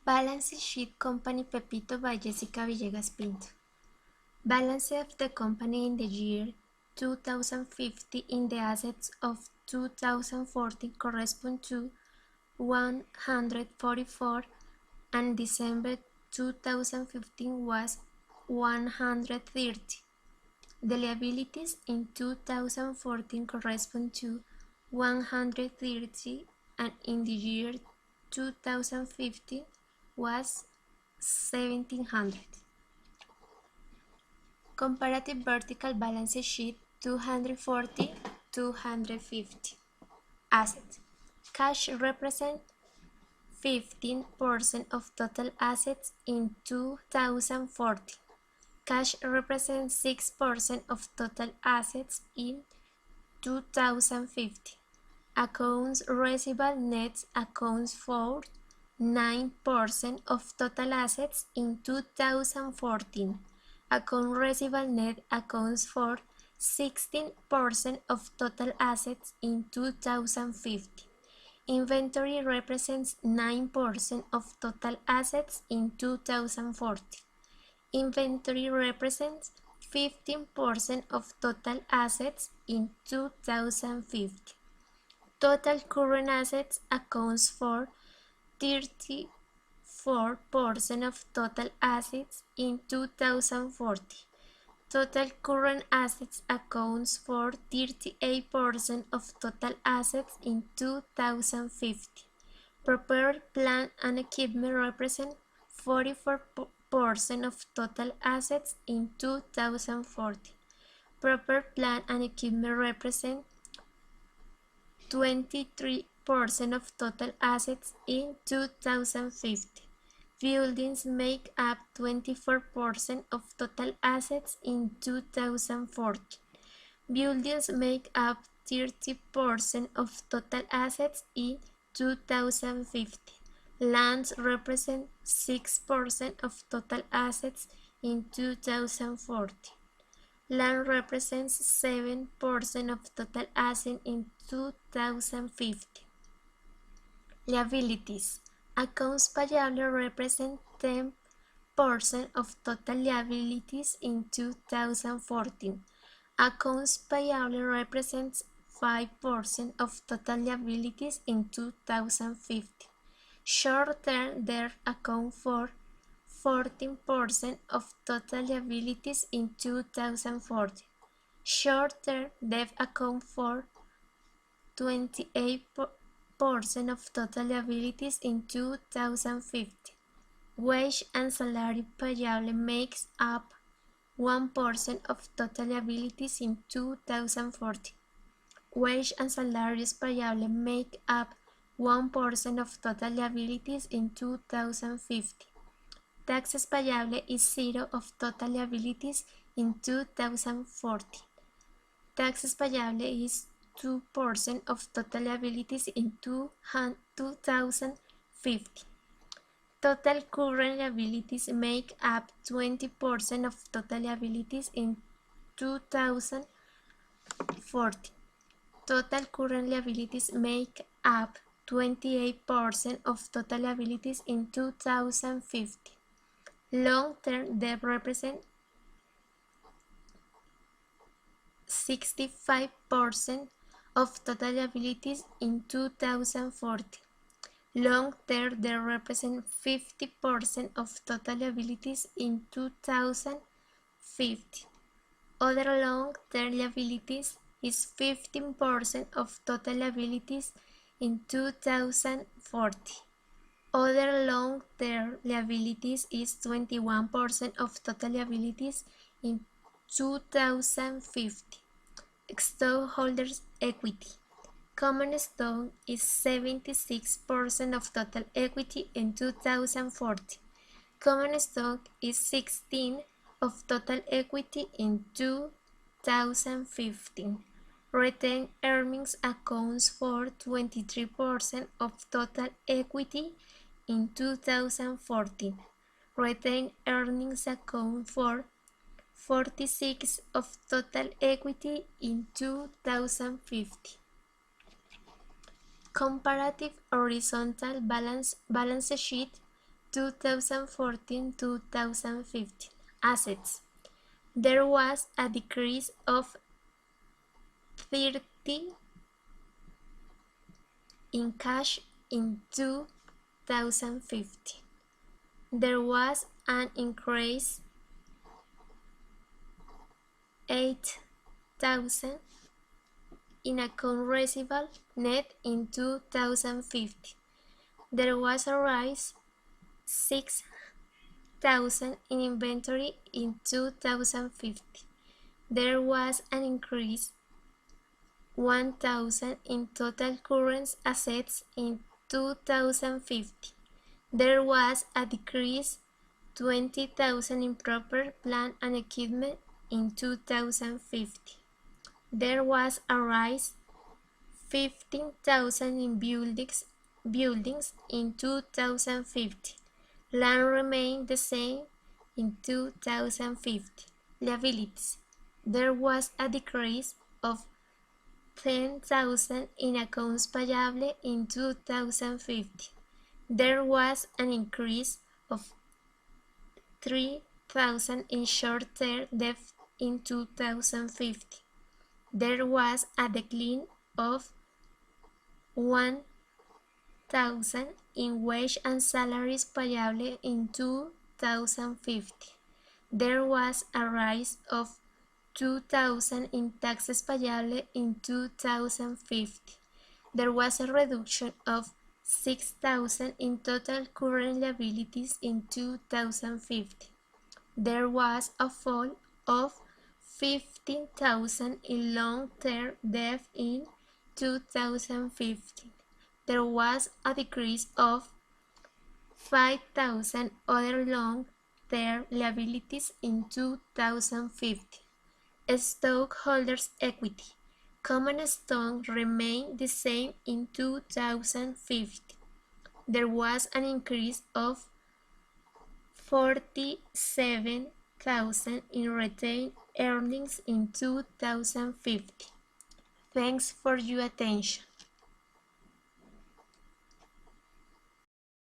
Balance sheet company Pepito by Jessica Villegas Pinto. Balance of the company in the year 2050 in the assets of 2014 correspond to 144 and December 2015 was 130. The liabilities in 2014 correspond to 130 and in the year 2015 was 1700. Comparative vertical balance sheet 240-250. Assets. Cash represents 15% of total assets in 2040. Cash represents 6% of total assets in 2050. Accounts receivable net accounts for 9% of total assets in 2014. Account receivable net accounts for 16% of total assets in 2050. Inventory represents 9% of total assets in 2040. Inventory represents 15% of total assets in 2050. Total current assets accounts for 34% of total assets in 2040. Total current assets accounts for 38% of total assets in 2050. Property, plant and equipment represent 44% of total assets in 2040. Property, plant and equipment represent 23% of total assets in 2050. Buildings make up 24% of total assets in 2040. Buildings make up 30% of total assets in 2050. Lands represent 6% of total assets in 2040. Land represents 7% of total assets in 2050. Liabilities. Accounts payable represent 10% of total liabilities in 2014. Accounts payable represents 5% of total liabilities in 2050. Short-term debt account for 14% of total liabilities in 2040. Short-term debt account for 28% of total liabilities in 2050. Wage and salary payable makes up 1% of total liabilities in 2040. Wage and salaries payable make up 1% of total liabilities in 2050. Taxes payable is 0% of total liabilities in 2040. Taxes payable is 2% of total liabilities in 2050. Total current liabilities make up 20% of total liabilities in 2040. Total current liabilities make up 28% of total liabilities in 2050. Long-term debt represents 65% of total liabilities in 2040. Long-term debt represents 50% of total liabilities in 2050. Other long-term liabilities is 15% of total liabilities in 2040. Other long-term liabilities is 21% of total liabilities in 2050. Stockholders' equity. Common stock is 76% of total equity in 2040. Common stock is 16% of total equity in 2015. Retained earnings accounts for 23% of total equity in 2014. Retained earnings account for 46% of total equity in 2050. Comparative horizontal balance sheet 2014-2015. Assets. There was a decrease of 30 in cash in 2015. There was an increase 8,000 in account receivable net in 2015. There was a rise 6,000 in inventory in 2015. There was an increase 1,000 in total current assets in 2015. There was a decrease 20,000 in property, plant and equipment in 2015. There was a rise 15,000 in buildings in 2015. Land remained the same in 2015. Liabilities. There was a decrease of 10,000 in accounts payable in 2015. There was an increase of 3,000 in short-term debt in 2015. There was a decline of 1,000 in wage and salaries payable in 2015. There was a rise of 2,000 in taxes payable in 2015. There was a reduction of 6,000 in total current liabilities in 2015. There was a fall of 15,000 in long-term debt in 2015. There was a decrease of 5,000 other long-term liabilities in 2015. Stockholders' equity. Common stock remained the same in 2015. There was an increase of 47,000 in retained earnings in 2015. Thanks for your attention.